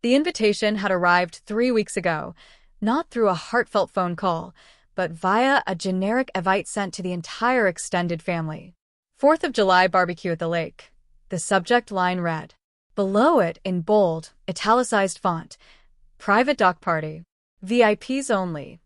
The invitation had arrived 3 weeks ago, not through a heartfelt phone call, but via a generic invite sent to the entire extended family. 4th of July barbecue at the lake. The subject line read. Below it, in bold, italicized font, private dock party. VIPs only.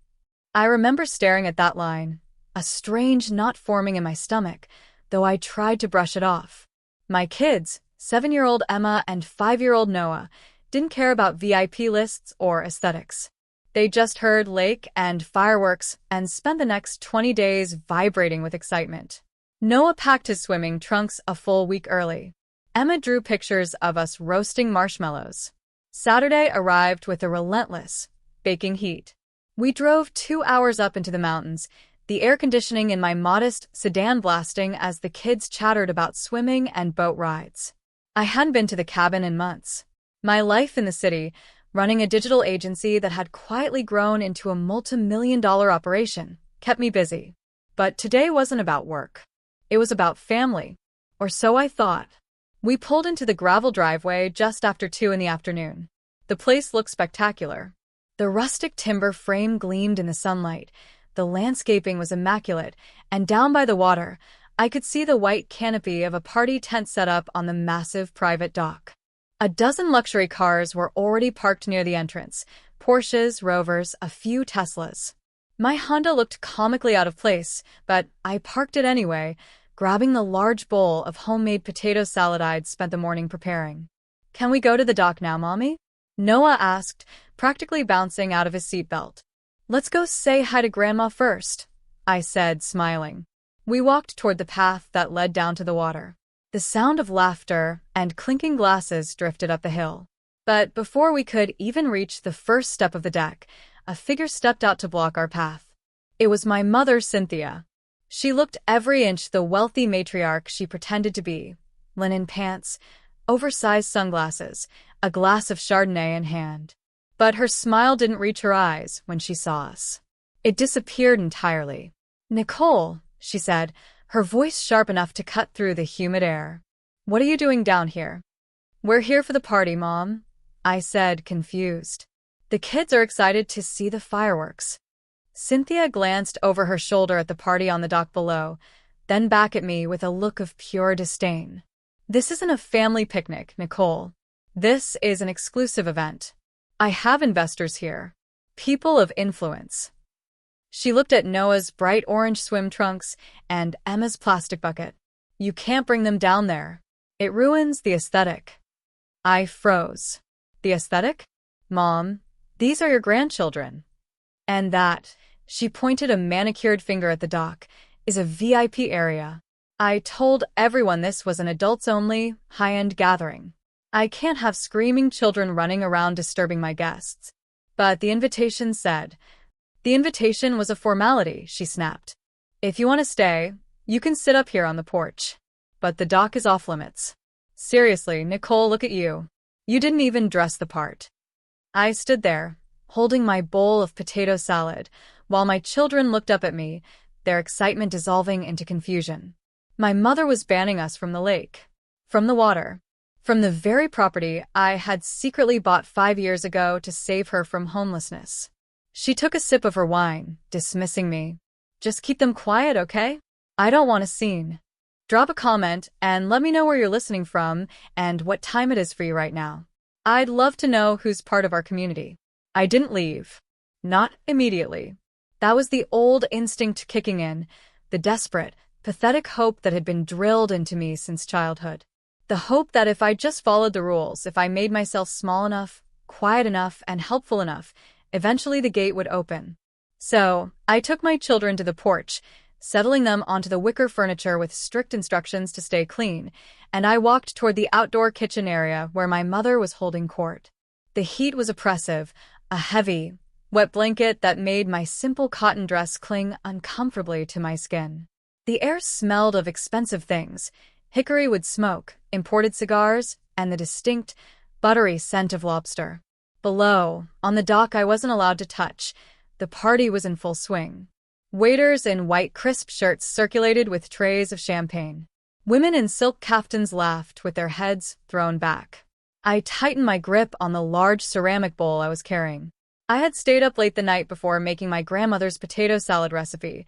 I remember staring at that line, a strange knot forming in my stomach, though I tried to brush it off. My kids, 7-year-old Emma and 5-year-old Noah, didn't care about VIP lists or aesthetics. They just heard lake and fireworks and spent the next 20 days vibrating with excitement. Noah packed his swimming trunks a full week early. Emma drew pictures of us roasting marshmallows. Saturday arrived with a relentless, baking heat. We drove 2 hours up into the mountains, the air conditioning in my modest sedan blasting as the kids chattered about swimming and boat rides. I hadn't been to the cabin in months. My life in the city, running a digital agency that had quietly grown into a multi-million-dollar operation, kept me busy. But today wasn't about work. It was about family. Or so I thought. We pulled into the gravel driveway just after 2 in the afternoon. The place looked spectacular. The rustic timber frame gleamed in the sunlight, the landscaping was immaculate, and down by the water, I could see the white canopy of a party tent set up on the massive private dock. A dozen luxury cars were already parked near the entrance, Porsches, Rovers, a few Teslas. My Honda looked comically out of place, but I parked it anyway, grabbing the large bowl of homemade potato salad I'd spent the morning preparing. Can we go to the dock now, Mommy? Noah asked, practically bouncing out of his seatbelt. Let's go say hi to Grandma first, I said, smiling. We walked toward the path that led down to the water. The sound of laughter and clinking glasses drifted up the hill. But before we could even reach the first step of the deck, a figure stepped out to block our path. It was my mother, Cynthia. She looked every inch the wealthy matriarch she pretended to be. Linen pants, oversized sunglasses, a glass of Chardonnay in hand. But her smile didn't reach her eyes when she saw us. It disappeared entirely. Nicole, she said, her voice sharp enough to cut through the humid air. What are you doing down here? We're here for the party, Mom, I said, confused. The kids are excited to see the fireworks. Cynthia glanced over her shoulder at the party on the dock below, then back at me with a look of pure disdain. This isn't a family picnic, Nicole. This is an exclusive event. I have investors here. People of influence. She looked at Noah's bright orange swim trunks and Emma's plastic bucket. You can't bring them down there. It ruins the aesthetic. I froze. The aesthetic? Mom, these are your grandchildren. And that, she pointed a manicured finger at the dock, is a VIP area. I told everyone this was an adults-only, high-end gathering. I can't have screaming children running around disturbing my guests. But the invitation said. The invitation was a formality, she snapped. If you want to stay, you can sit up here on the porch. But the dock is off limits. Seriously, Nicole, look at you. You didn't even dress the part. I stood there, holding my bowl of potato salad, while my children looked up at me, their excitement dissolving into confusion. My mother was banning us from the lake, from the water, from the very property I had secretly bought 5 years ago to save her from homelessness. She took a sip of her wine, dismissing me. Just keep them quiet, okay? I don't want a scene. Drop a comment and let me know where you're listening from and what time it is for you right now. I'd love to know who's part of our community. I didn't leave. Not immediately. That was the old instinct kicking in, the desperate, pathetic hope that had been drilled into me since childhood. The hope that if I just followed the rules, if I made myself small enough, quiet enough, and helpful enough, eventually the gate would open. So, I took my children to the porch, settling them onto the wicker furniture with strict instructions to stay clean, and I walked toward the outdoor kitchen area where my mother was holding court. The heat was oppressive, a heavy, wet blanket that made my simple cotton dress cling uncomfortably to my skin. The air smelled of expensive things, hickory wood smoke, imported cigars, and the distinct, buttery scent of lobster. Below, on the dock I wasn't allowed to touch. The party was in full swing. Waiters in white crisp shirts circulated with trays of champagne. Women in silk kaftans laughed with their heads thrown back. I tightened my grip on the large ceramic bowl I was carrying. I had stayed up late the night before making my grandmother's potato salad recipe,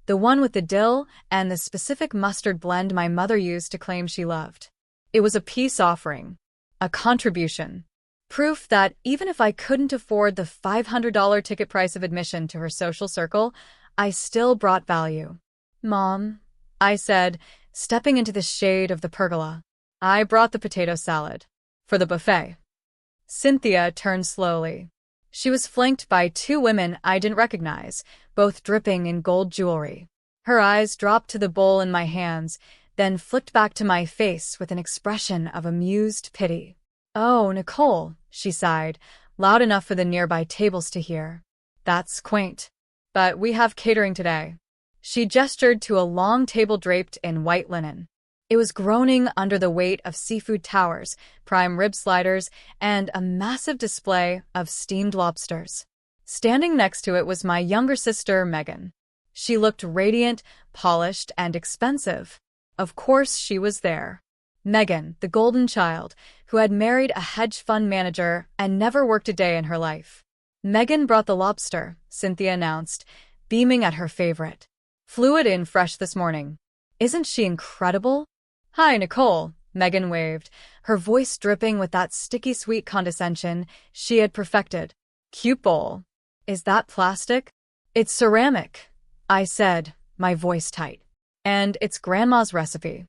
the one with the dill and the specific mustard blend my mother used to claim she loved. It was a peace offering, a contribution, proof that even if I couldn't afford the $500 ticket price of admission to her social circle, I still brought value. "Mom," I said, stepping into the shade of the pergola, "I brought the potato salad. For the buffet." Cynthia turned slowly. She was flanked by two women I didn't recognize, both dripping in gold jewelry. Her eyes dropped to the bowl in my hands, then flicked back to my face with an expression of amused pity. "Oh, Nicole," she sighed, loud enough for the nearby tables to hear. "That's quaint. But we have catering today." She gestured to a long table draped in white linen. It was groaning under the weight of seafood towers, prime rib sliders, and a massive display of steamed lobsters. Standing next to it was my younger sister, Megan. She looked radiant, polished, and expensive. Of course she was there. Megan, the golden child, who had married a hedge fund manager and never worked a day in her life. "Megan brought the lobster," Cynthia announced, beaming at her favorite. "Flew it in fresh this morning. Isn't she incredible?" "Hi, Nicole," Megan waved, her voice dripping with that sticky sweet condescension she had perfected. "Cute bowl. Is that plastic?" "It's ceramic," I said, my voice tight. "And it's Grandma's recipe."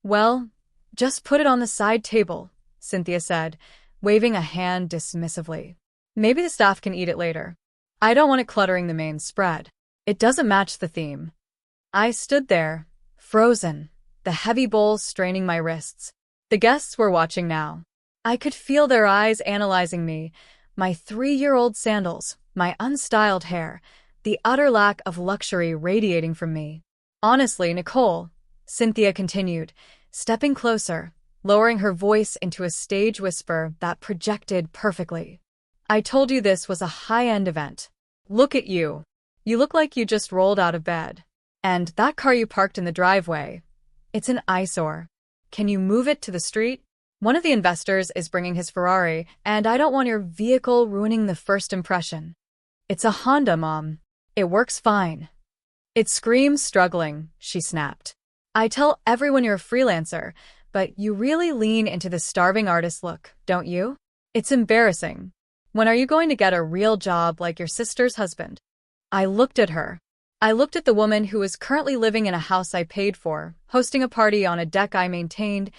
"Well, just put it on the side table," Cynthia said, waving a hand dismissively. "Maybe the staff can eat it later. I don't want it cluttering the main spread. It doesn't match the theme." I stood there, frozen, the heavy bowl straining my wrists. The guests were watching now. I could feel their eyes analyzing me, my 3-year-old sandals, my unstyled hair, the utter lack of luxury radiating from me. "Honestly, Nicole," Cynthia continued, stepping closer, lowering her voice into a stage whisper that projected perfectly. "I told you this was a high-end event. Look at you. You look like you just rolled out of bed. And that car you parked in the driveway, it's an eyesore. Can you move it to the street? One of the investors is bringing his Ferrari, and I don't want your vehicle ruining the first impression." "It's a Honda, Mom. It works fine." "It screams struggling," she snapped. "I tell everyone you're a freelancer, but you really lean into the starving artist look, don't you? It's embarrassing. When are you going to get a real job like your sister's husband?" I looked at her. I looked at the woman who was currently living in a house I paid for, hosting a party on a deck I maintained,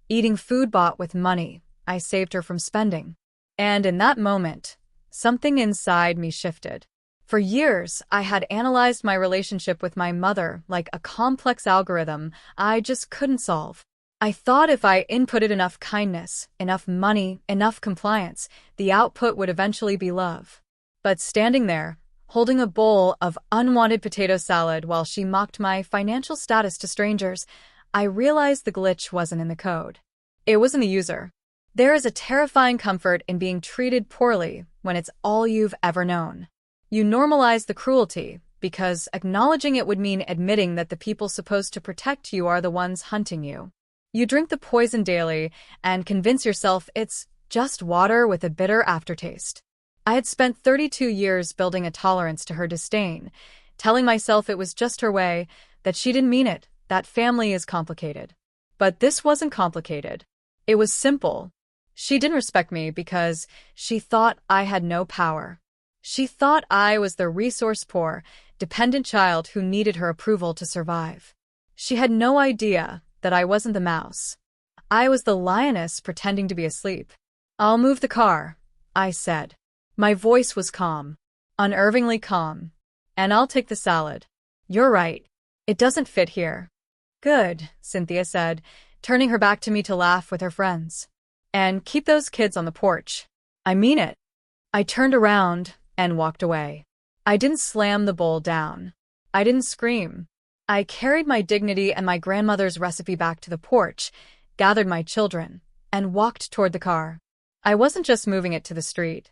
eating food bought with money I saved her from spending. And in that moment, something inside me shifted. For years, I had analyzed my relationship with my mother like a complex algorithm I just couldn't solve. I thought if I inputted enough kindness, enough money, enough compliance, the output would eventually be love. But standing there, holding a bowl of unwanted potato salad while she mocked my financial status to strangers, I realized the glitch wasn't in the code. It was in the user. There is a terrifying comfort in being treated poorly when it's all you've ever known. You normalize the cruelty because acknowledging it would mean admitting that the people supposed to protect you are the ones hunting you. You drink the poison daily and convince yourself it's just water with a bitter aftertaste. I had spent 32 years building a tolerance to her disdain, telling myself it was just her way, that she didn't mean it, that family is complicated. But this wasn't complicated. It was simple. She didn't respect me because she thought I had no power. She thought I was the resource-poor, dependent child who needed her approval to survive. She had no idea that I wasn't the mouse. I was the lioness pretending to be asleep. "I'll move the car," I said. My voice was calm, unnervingly calm. "And I'll take the salad." "You're right. It doesn't fit here." "Good," Cynthia said, turning her back to me to laugh with her friends. "And keep those kids on the porch." "I mean it." I turned around and walked away. I didn't slam the bowl down. I didn't scream. I carried my dignity and my grandmother's recipe back to the porch, gathered my children, and walked toward the car. I wasn't just moving it to the street.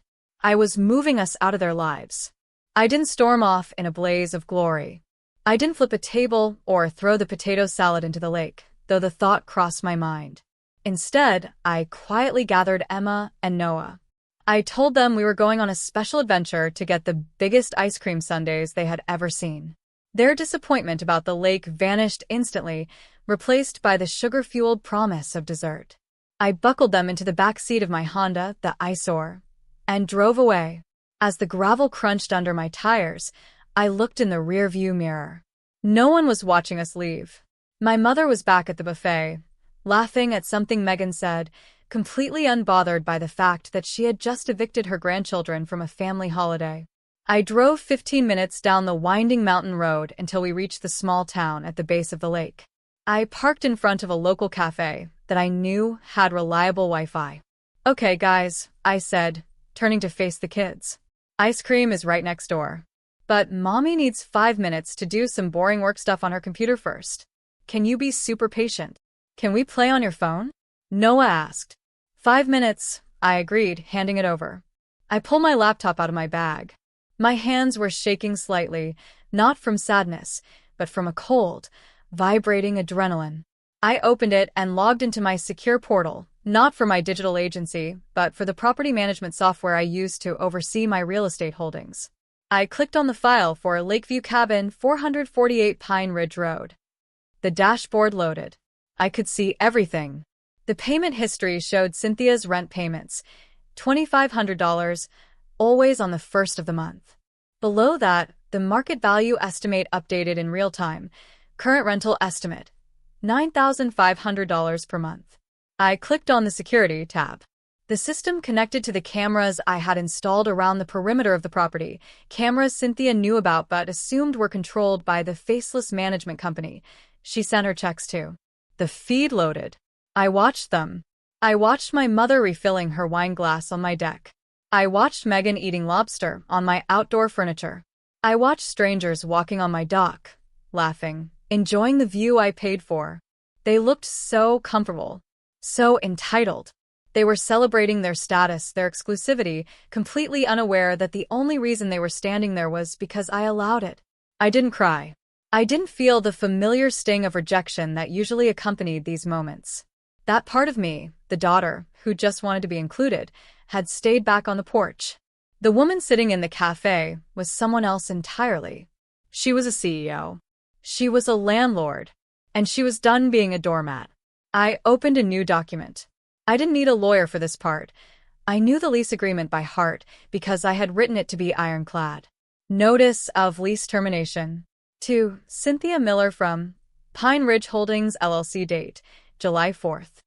I was moving us out of their lives. I didn't storm off in a blaze of glory. I didn't flip a table or throw the potato salad into the lake, though the thought crossed my mind. Instead, I quietly gathered Emma and Noah. I told them we were going on a special adventure to get the biggest ice cream sundaes they had ever seen. Their disappointment about the lake vanished instantly, replaced by the sugar-fueled promise of dessert. I buckled them into the back seat of my Honda, the eyesore, and drove away. As the gravel crunched under my tires, I looked in the rearview mirror. No one was watching us leave. My mother was back at the buffet, laughing at something Megan said, completely unbothered by the fact that she had just evicted her grandchildren from a family holiday. I drove 15 minutes down the winding mountain road until we reached the small town at the base of the lake. I parked in front of a local cafe that I knew had reliable Wi-Fi. "Okay, guys," I said, turning to face the kids. "Ice cream is right next door. But Mommy needs 5 minutes to do some boring work stuff on her computer first. Can you be super patient? Can we play on your phone?" Noah asked. 5 minutes, I agreed, handing it over. I pulled my laptop out of my bag. My hands were shaking slightly, not from sadness, but from a cold, vibrating adrenaline. I opened it and logged into my secure portal, not for my digital agency, but for the property management software I use to oversee my real estate holdings. I clicked on the file for Lakeview Cabin, 448 Pine Ridge Road. The dashboard loaded. I could see everything. The payment history showed Cynthia's rent payments, $2,500, always on the first of the month. Below that, the market value estimate updated in real time. Current rental estimate, $9,500 per month. I clicked on the Security tab. The system connected to the cameras I had installed around the perimeter of the property, cameras Cynthia knew about but assumed were controlled by the faceless management company she sent her checks to. The feed loaded. I watched them. I watched my mother refilling her wine glass on my deck. I watched Megan eating lobster on my outdoor furniture. I watched strangers walking on my dock, laughing, enjoying the view I paid for. They looked so comfortable, so entitled. They were celebrating their status, their exclusivity, completely unaware that the only reason they were standing there was because I allowed it. I didn't cry. I didn't feel the familiar sting of rejection that usually accompanied these moments. That part of me, the daughter, who just wanted to be included, had stayed back on the porch. The woman sitting in the cafe was someone else entirely. She was a CEO. She was a landlord. And she was done being a doormat. I opened a new document. I didn't need a lawyer for this part. I knew the lease agreement by heart because I had written it to be ironclad. Notice of lease termination. To Cynthia Miller from Pine Ridge Holdings LLC, date July 4th.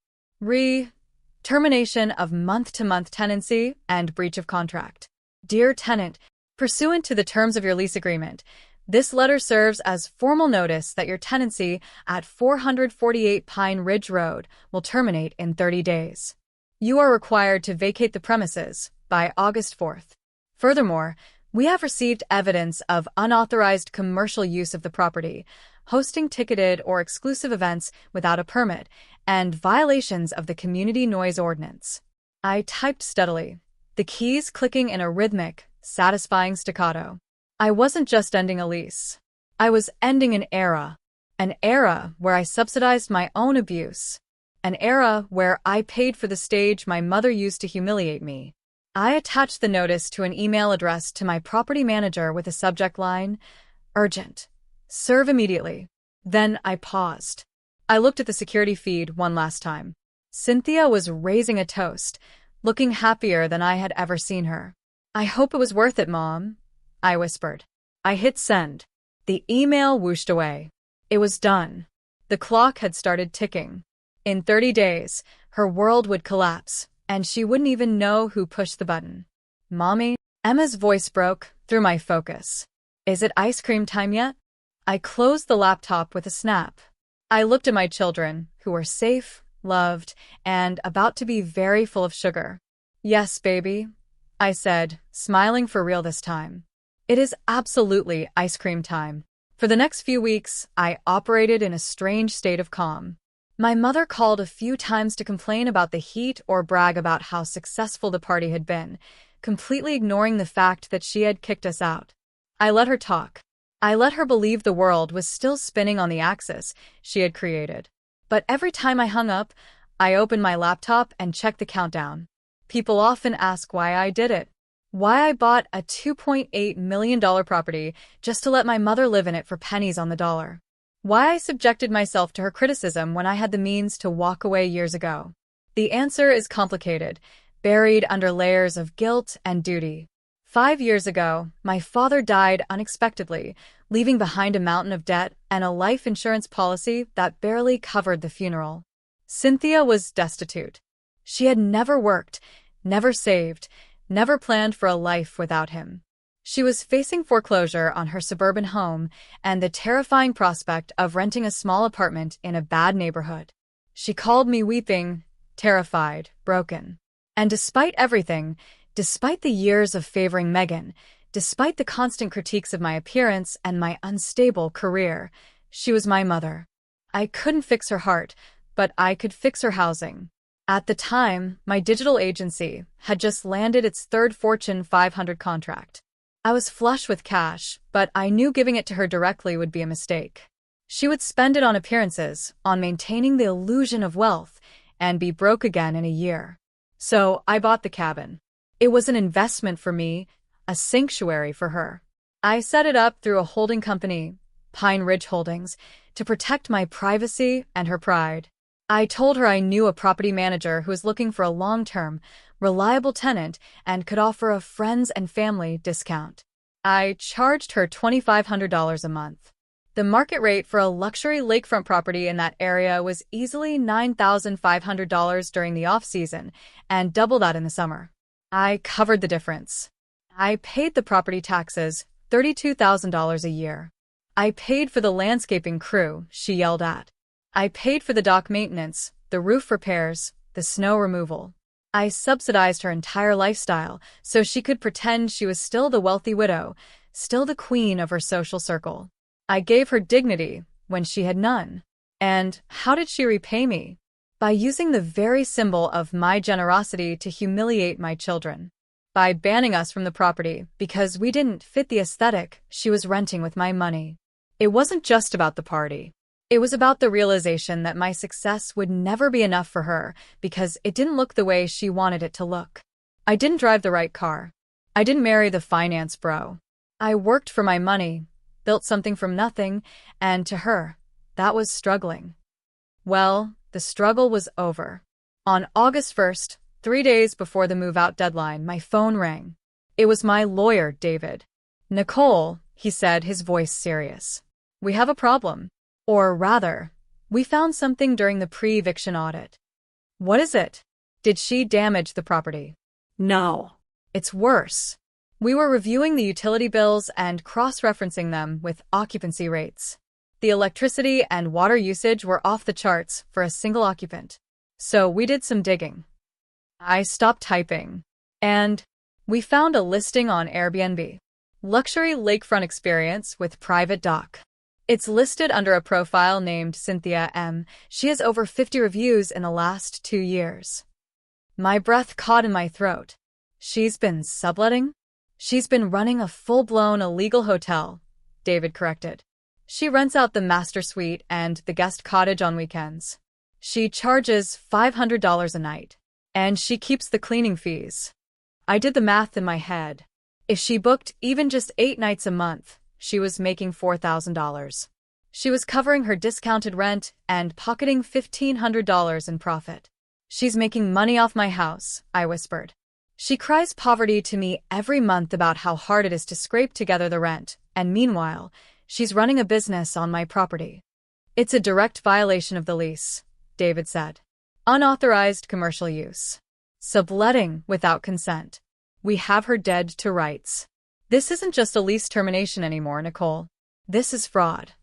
Termination of month-to-month tenancy and breach of contract. Dear tenant, pursuant to the terms of your lease agreement, this letter serves as formal notice that your tenancy at 448 Pine Ridge Road will terminate in 30 days. You are required to vacate the premises by August 4th. Furthermore, we have received evidence of unauthorized commercial use of the property, hosting ticketed or exclusive events without a permit, and violations of the community noise ordinance. I typed steadily, the keys clicking in a rhythmic, satisfying staccato. I wasn't just ending a lease. I was ending an era where I subsidized my own abuse, an era where I paid for the stage my mother used to humiliate me. I attached the notice to an email addressed to my property manager with a subject line, urgent. Serve immediately. Then I paused. I looked at the security feed one last time. Cynthia was raising a toast, looking happier than I had ever seen her. I hope it was worth it, Mom, I whispered. I hit send. The email whooshed away. It was done. The clock had started ticking. In 30 days, her world would collapse, and she wouldn't even know who pushed the button. Mommy? Emma's voice broke through my focus. Is it ice cream time yet? I closed the laptop with a snap. I looked at my children, who were safe, loved, and about to be very full of sugar. Yes, baby, I said, smiling for real this time. It is absolutely ice cream time. For the next few weeks, I operated in a strange state of calm. My mother called a few times to complain about the heat or brag about how successful the party had been, completely ignoring the fact that she had kicked us out. I let her talk. I let her believe the world was still spinning on the axis she had created. But every time I hung up, I opened my laptop and checked the countdown. People often ask why I did it. Why I bought a $2.8 million property just to let my mother live in it for pennies on the dollar. Why I subjected myself to her criticism when I had the means to walk away years ago. The answer is complicated, buried under layers of guilt and duty. 5 years ago, my father died unexpectedly, leaving behind a mountain of debt and a life insurance policy that barely covered the funeral. Cynthia was destitute. She had never worked, never saved, never planned for a life without him. She was facing foreclosure on her suburban home and the terrifying prospect of renting a small apartment in a bad neighborhood. She called me weeping, terrified, broken. And despite everything, despite the years of favoring Megan, despite the constant critiques of my appearance and my unstable career, she was my mother. I couldn't fix her heart, but I could fix her housing. At the time, my digital agency had just landed its third Fortune 500 contract. I was flush with cash, but I knew giving it to her directly would be a mistake. She would spend it on appearances, on maintaining the illusion of wealth, and be broke again in a year. So I bought the cabin. It was an investment for me, a sanctuary for her. I set it up through a holding company, Pine Ridge Holdings, to protect my privacy and her pride. I told her I knew a property manager who was looking for a long-term, reliable tenant and could offer a friends and family discount. I charged her $2,500 a month. The market rate for a luxury lakefront property in that area was easily $9,500 during the off-season and double that in the summer. I covered the difference. I paid the property taxes, $32,000 a year. I paid for the landscaping crew, she yelled at. I paid for the dock maintenance, the roof repairs, the snow removal. I subsidized her entire lifestyle so she could pretend she was still the wealthy widow, still the queen of her social circle. I gave her dignity when she had none. And how did she repay me? By using the very symbol of my generosity to humiliate my children. By banning us from the property because we didn't fit the aesthetic she was renting with my money. It wasn't just about the party. It was about the realization that my success would never be enough for her because it didn't look the way she wanted it to look. I didn't drive the right car. I didn't marry the finance bro. I worked for my money, built something from nothing, and to her, that was struggling. Well, the struggle was over. On August 1st, 3 days before the move-out deadline, my phone rang. It was my lawyer, David. "Nicole," he said, his voice serious. "We have a problem. Or rather, we found something during the pre-eviction audit." "What is it? Did she damage the property?" No. "It's worse. We were reviewing the utility bills and cross-referencing them with occupancy rates. The electricity and water usage were off the charts for a single occupant. So we did some digging." I stopped typing. "And we found a listing on Airbnb. Luxury lakefront experience with private dock. It's listed under a profile named Cynthia M. She has over 50 reviews in the last 2 years." My breath caught in my throat. "She's been subletting?" "She's been running a full-blown illegal hotel," David corrected. "She rents out the master suite and the guest cottage on weekends. She charges $500 a night. And she keeps the cleaning fees." I did the math in my head. If she booked even just 8 nights a month, she was making $4,000. She was covering her discounted rent and pocketing $1,500 in profit. "She's making money off my house," I whispered. "She cries poverty to me every month about how hard it is to scrape together the rent, and meanwhile, she's running a business on my property." "It's a direct violation of the lease," David said. "Unauthorized commercial use. Subletting without consent. We have her dead to rights. This isn't just a lease termination anymore, Nicole. This is fraud."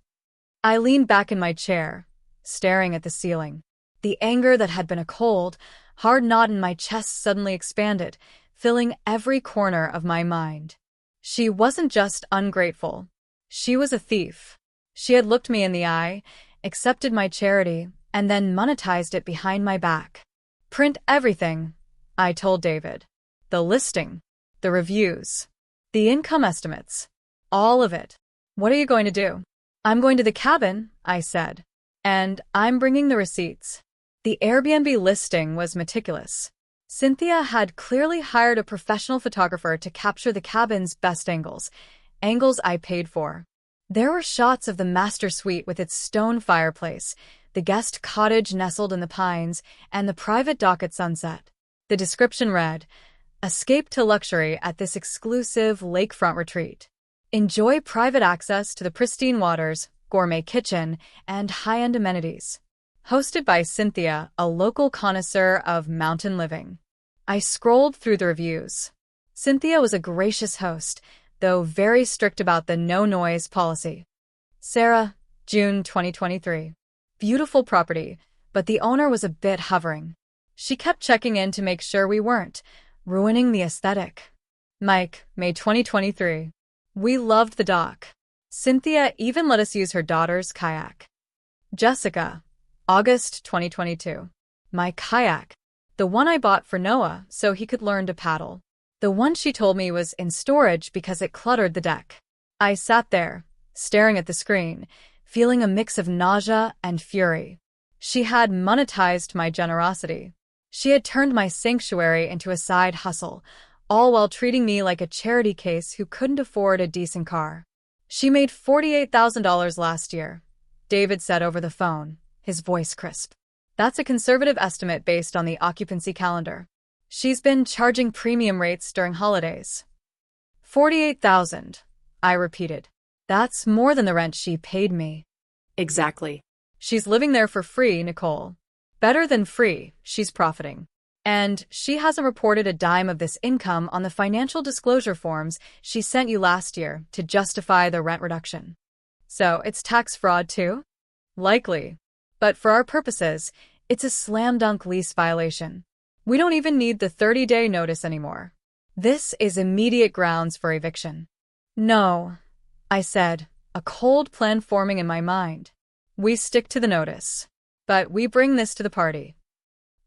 I leaned back in my chair, staring at the ceiling. The anger that had been a cold, hard knot in my chest suddenly expanded, filling every corner of my mind. She wasn't just ungrateful. She was a thief. She had looked me in the eye, accepted my charity, and then monetized it behind my back. "Print everything," I told David. "The listing, the reviews, the income estimates, all of it." "What are you going to do?" "I'm going to the cabin," I said. "And I'm bringing the receipts." The Airbnb listing was meticulous. Cynthia had clearly hired a professional photographer to capture the cabin's best angles I paid for. There were shots of the master suite with its stone fireplace, the guest cottage nestled in the pines, and the private dock at sunset. The description read, "Escape to luxury at this exclusive lakefront retreat. Enjoy private access to the pristine waters, gourmet kitchen, and high-end amenities." Hosted by Cynthia, a local connoisseur of mountain living. I scrolled through the reviews. Cynthia was a gracious host, though very strict about the no-noise policy. Sarah, June 2023. Beautiful property, but the owner was a bit hovering. She kept checking in to make sure we weren't ruining the aesthetic. Mike, May 2023. We loved the dock. Cynthia even let us use her daughter's kayak. Jessica, August 2022. My kayak. The one I bought for Noah so he could learn to paddle. The one she told me was in storage because it cluttered the deck. I sat there, staring at the screen, feeling a mix of nausea and fury. She had monetized my generosity. She had turned my sanctuary into a side hustle, all while treating me like a charity case who couldn't afford a decent car. She made $48,000 last year, David said over the phone, his voice crisp. That's a conservative estimate based on the occupancy calendar. She's been charging premium rates during holidays. 48,000, I repeated. That's more than the rent she paid me. Exactly. She's living there for free, Nicole. Better than free, she's profiting. And she hasn't reported a dime of this income on the financial disclosure forms she sent you last year to justify the rent reduction. So it's tax fraud too? Likely. But for our purposes, it's a slam-dunk lease violation. We don't even need the 30-day notice anymore. This is immediate grounds for eviction. No, I said, a cold plan forming in my mind. We stick to the notice. But we bring this to the party.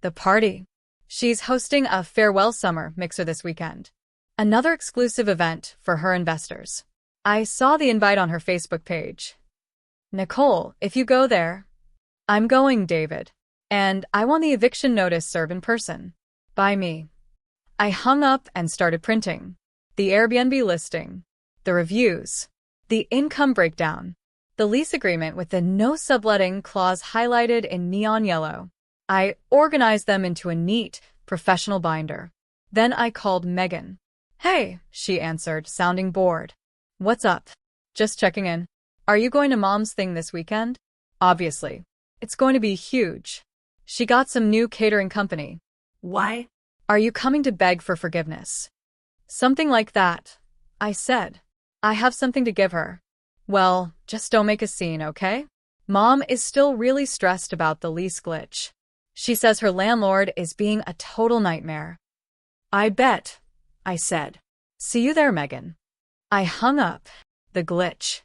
The party? She's hosting a farewell summer mixer this weekend. Another exclusive event for her investors. I saw the invite on her Facebook page. Nicole, if you go there. I'm going, David. And I want the eviction notice served in person. By me. I hung up and started printing. The Airbnb listing. The reviews. The income breakdown. The lease agreement with the no subletting clause highlighted in neon yellow. I organized them into a neat, professional binder. Then I called Megan. Hey, she answered, sounding bored. What's up? Just checking in. Are you going to Mom's thing this weekend? Obviously. It's going to be huge. She got some new catering company. Why? Are you coming to beg for forgiveness? Something like that, I said. I have something to give her. Well, just don't make a scene, okay? Mom is still really stressed about the lease glitch. She says her landlord is being a total nightmare. I bet, I said. See you there, Megan. I hung up. The glitch.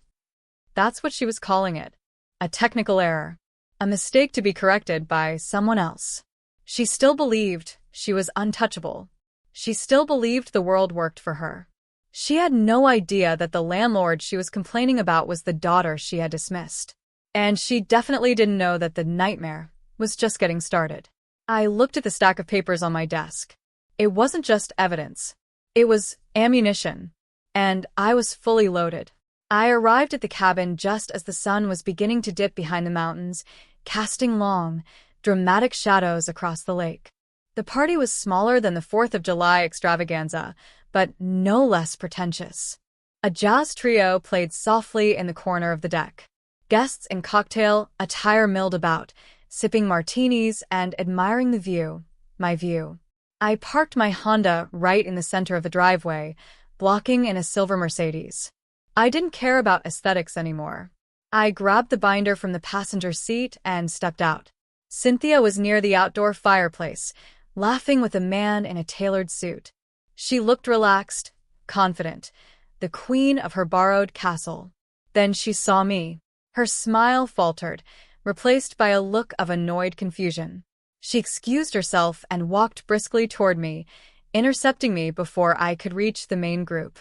That's what she was calling it. A technical error. A mistake to be corrected by someone else. She still believed she was untouchable. She still believed the world worked for her. She had no idea that the landlord she was complaining about was the daughter she had dismissed. And she definitely didn't know that the nightmare was just getting started. I looked at the stack of papers on my desk. It wasn't just evidence. It was ammunition. And I was fully loaded. I arrived at the cabin just as the sun was beginning to dip behind the mountains, casting long, dramatic shadows across the lake. The party was smaller than the 4th of July extravaganza, but no less pretentious. A jazz trio played softly in the corner of the deck. Guests in cocktail attire milled about, sipping martinis and admiring the view, my view. I parked my Honda right in the center of the driveway, blocking in a silver Mercedes. I didn't care about aesthetics anymore. I grabbed the binder from the passenger seat and stepped out. Cynthia was near the outdoor fireplace, laughing with a man in a tailored suit. She looked relaxed, confident, the queen of her borrowed castle. Then she saw me. Her smile faltered, replaced by a look of annoyed confusion. She excused herself and walked briskly toward me, intercepting me before I could reach the main group.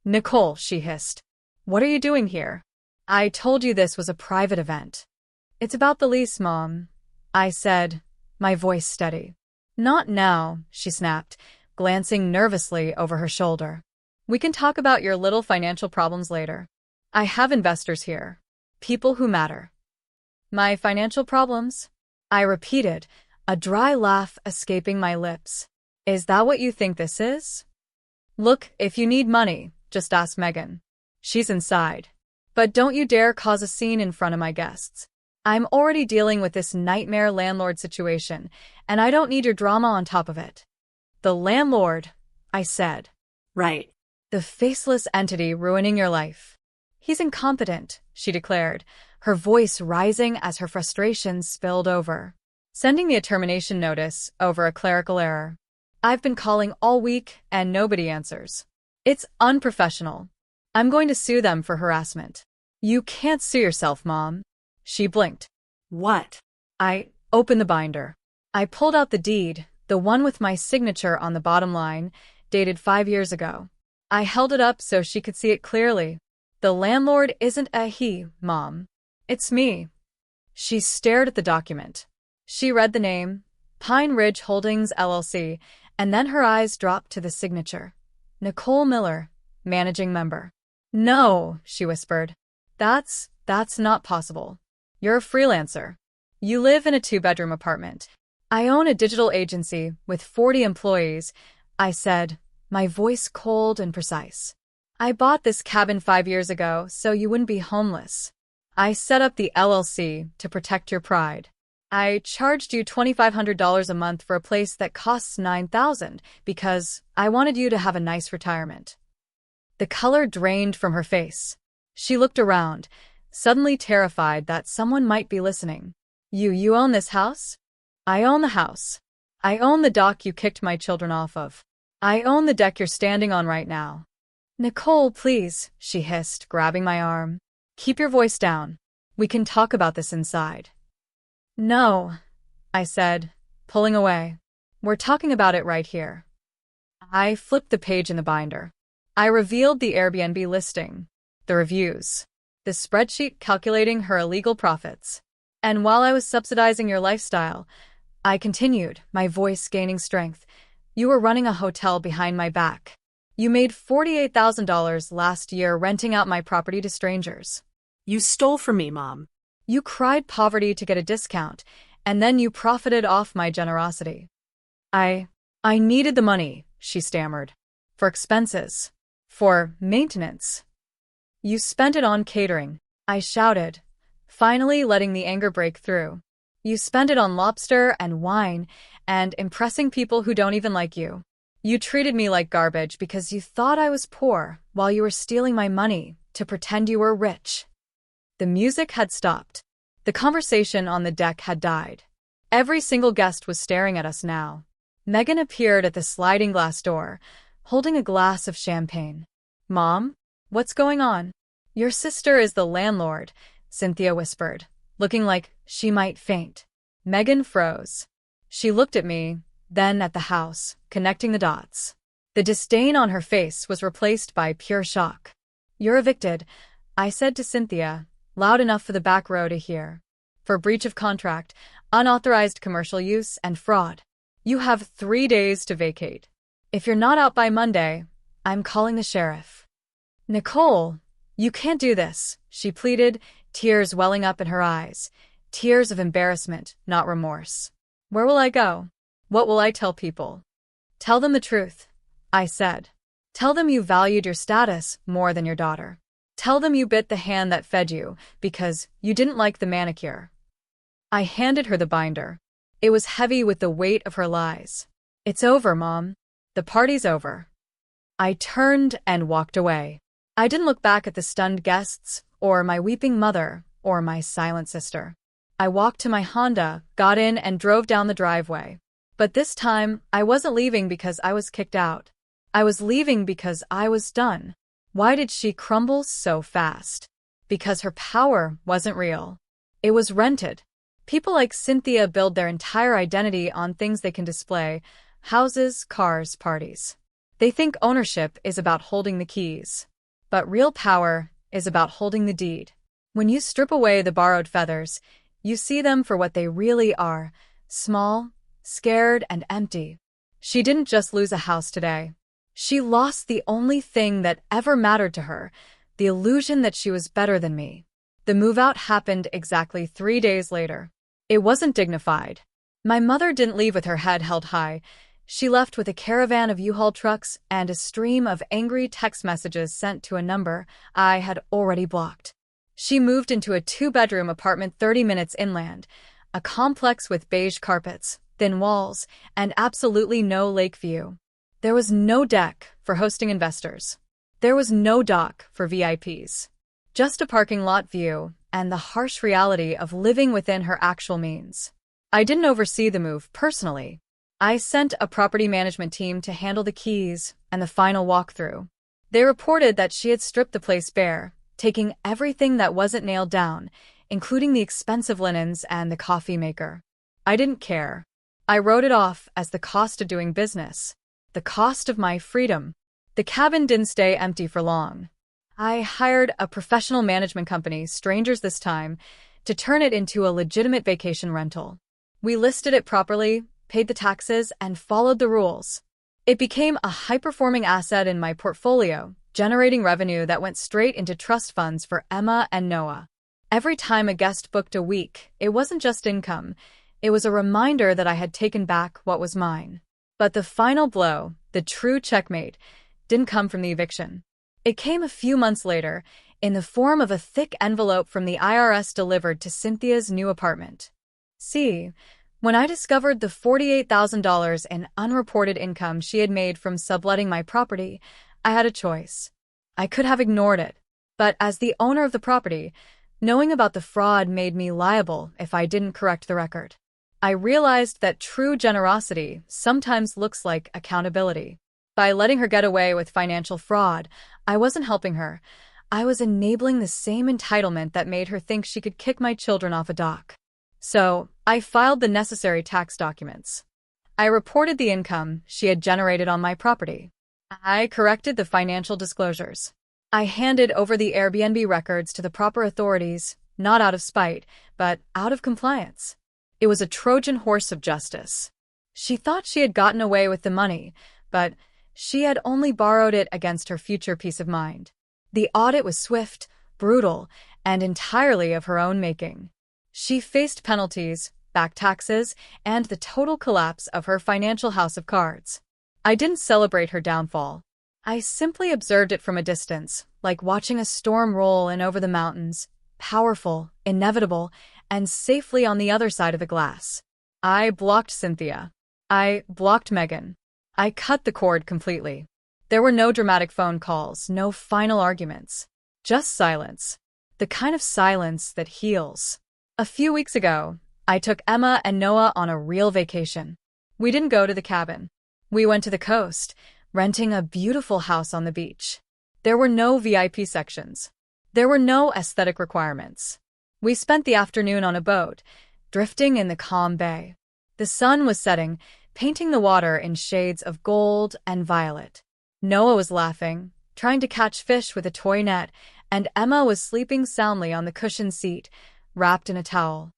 Nicole, she hissed. What are you doing here? I told you this was a private event. It's about the lease, Mom, I said, my voice steady. Not now, she snapped, glancing nervously over her shoulder. We can talk about your little financial problems later. I have investors here. People who matter. My financial problems? I repeated, a dry laugh escaping my lips. Is that what you think this is? Look, if you need money, just ask Megan. She's inside. But don't you dare cause a scene in front of my guests. I'm already dealing with this nightmare landlord situation, and I don't need your drama on top of it. The landlord, I said. Right. The faceless entity ruining your life. He's incompetent, she declared, her voice rising as her frustration spilled over. Sending me a termination notice over a clerical error. I've been calling all week and nobody answers. It's unprofessional. I'm going to sue them for harassment. You can't sue yourself, Mom. She blinked. What? I opened the binder. I pulled out the deed, the one with my signature on the bottom line, dated 5 years ago. I held it up so she could see it clearly. The landlord isn't a he, Mom. It's me. She stared at the document. She read the name, Pine Ridge Holdings, LLC, and then her eyes dropped to the signature. Nicole Miller, managing member. No, she whispered. That's not possible. You're a freelancer. You live in a 2-bedroom apartment. I own a digital agency with 40 employees, I said, my voice cold and precise. I bought this cabin 5 years ago so you wouldn't be homeless. I set up the LLC to protect your pride. I charged you $2,500 a month for a place that costs $9,000 because I wanted you to have a nice retirement. The color drained from her face. She looked around, suddenly terrified that someone might be listening. You own this house? I own the house. I own the dock you kicked my children off of. I own the deck you're standing on right now. Nicole, please, she hissed, grabbing my arm. Keep your voice down. We can talk about this inside. No, I said, pulling away. We're talking about it right here. I flipped the page in the binder. I revealed the Airbnb listing, the reviews, the spreadsheet calculating her illegal profits. And while I was subsidizing your lifestyle, I continued, my voice gaining strength. You were running a hotel behind my back. You made $48,000 last year renting out my property to strangers. You stole from me, Mom. You cried poverty to get a discount, and then you profited off my generosity. I needed the money, she stammered. For expenses. For maintenance. You spent it on catering, I shouted, finally letting the anger break through. You spent it on lobster and wine and impressing people who don't even like you. You treated me like garbage because you thought I was poor while you were stealing my money to pretend you were rich. The music had stopped. The conversation on the deck had died. Every single guest was staring at us now. Megan appeared at the sliding glass door, holding a glass of champagne. Mom, what's going on? Your sister is the landlord, Cynthia whispered, looking like she might faint. Megan froze. She looked at me, then at the house, connecting the dots. The disdain on her face was replaced by pure shock. You're evicted, I said to Cynthia, loud enough for the back row to hear. For breach of contract, unauthorized commercial use, and fraud. You have 3 days to vacate. If you're not out by Monday, I'm calling the sheriff. Nicole, you can't do this, she pleaded, tears welling up in her eyes. Tears of embarrassment, not remorse. Where will I go? What will I tell people? Tell them the truth, I said. Tell them you valued your status more than your daughter. Tell them you bit the hand that fed you because you didn't like the manicure. I handed her the binder. It was heavy with the weight of her lies. It's over, Mom. The party's over. I turned and walked away. I didn't look back at the stunned guests, or my weeping mother, or my silent sister. I walked to my Honda, got in, and drove down the driveway. But this time, I wasn't leaving because I was kicked out. I was leaving because I was done. Why did she crumble so fast? Because her power wasn't real. It was rented. People like Cynthia build their entire identity on things they can display: houses, cars, parties. They think ownership is about holding the keys. But real power is about holding the deed. When you strip away the borrowed feathers, you see them for what they really are: Small, scared, and empty. She didn't just lose a house today. She lost the only thing that ever mattered to her, the illusion that she was better than me. The move-out happened exactly 3 days later. It wasn't dignified. My mother didn't leave with her head held high. She left with a caravan of U-Haul trucks and a stream of angry text messages sent to a number I had already blocked. She moved into a 2-bedroom apartment 30 minutes inland, a complex with beige carpets, thin walls, and absolutely no lake view. There was no deck for hosting investors. There was no dock for VIPs. Just a parking lot view and the harsh reality of living within her actual means. I didn't oversee the move personally. I sent a property management team to handle the keys and the final walkthrough. They reported that she had stripped the place bare, taking everything that wasn't nailed down, including the expensive linens and the coffee maker. I didn't care. I wrote it off as the cost of doing business, the cost of my freedom. The cabin didn't stay empty for long. I hired a professional management company, strangers this time, to turn it into a legitimate vacation rental. We listed it properly, paid the taxes, and followed the rules. It became a high-performing asset in my portfolio, generating revenue that went straight into trust funds for Emma and Noah. Every time a guest booked a week, it wasn't just income. It was a reminder that I had taken back what was mine. But the final blow, the true checkmate, didn't come from the eviction. It came a few months later, in the form of a thick envelope from the IRS delivered to Cynthia's new apartment. See, when I discovered the $48,000 in unreported income she had made from subletting my property, I had a choice. I could have ignored it, but as the owner of the property, knowing about the fraud made me liable if I didn't correct the record. I realized that true generosity sometimes looks like accountability. By letting her get away with financial fraud, I wasn't helping her. I was enabling the same entitlement that made her think she could kick my children off a dock. So, I filed the necessary tax documents. I reported the income she had generated on my property. I corrected the financial disclosures. I handed over the Airbnb records to the proper authorities, not out of spite, but out of compliance. It was a Trojan horse of justice. She thought she had gotten away with the money, but she had only borrowed it against her future peace of mind. The audit was swift, brutal, and entirely of her own making. She faced penalties, back taxes, and the total collapse of her financial house of cards. I didn't celebrate her downfall. I simply observed it from a distance, like watching a storm roll in over the mountains, powerful, inevitable, and safely on the other side of the glass. I blocked Cynthia. I blocked Megan. I cut the cord completely. There were no dramatic phone calls, no final arguments. Just silence. The kind of silence that heals. A few weeks ago, I took Emma and Noah on a real vacation. We didn't go to the cabin. We went to the coast, renting a beautiful house on the beach. There were no VIP sections. There were no aesthetic requirements. We spent the afternoon on a boat, drifting in the calm bay. The sun was setting, painting the water in shades of gold and violet. Noah was laughing, trying to catch fish with a toy net, and Emma was sleeping soundly on the cushioned seat, wrapped in a towel.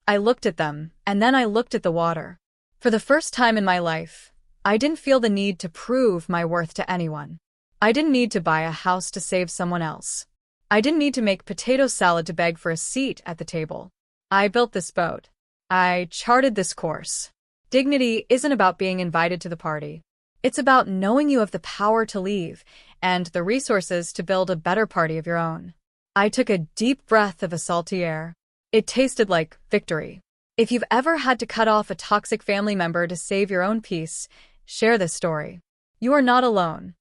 I looked at them, and then I looked at the water. For the first time in my life, I didn't feel the need to prove my worth to anyone. I didn't need to buy a house to save someone else. I didn't need to make potato salad to beg for a seat at the table. I built this boat. I charted this course. Dignity isn't about being invited to the party. It's about knowing you have the power to leave and the resources to build a better party of your own. I took a deep breath of a salty air. It tasted like victory. If you've ever had to cut off a toxic family member to save your own peace, share this story. You are not alone.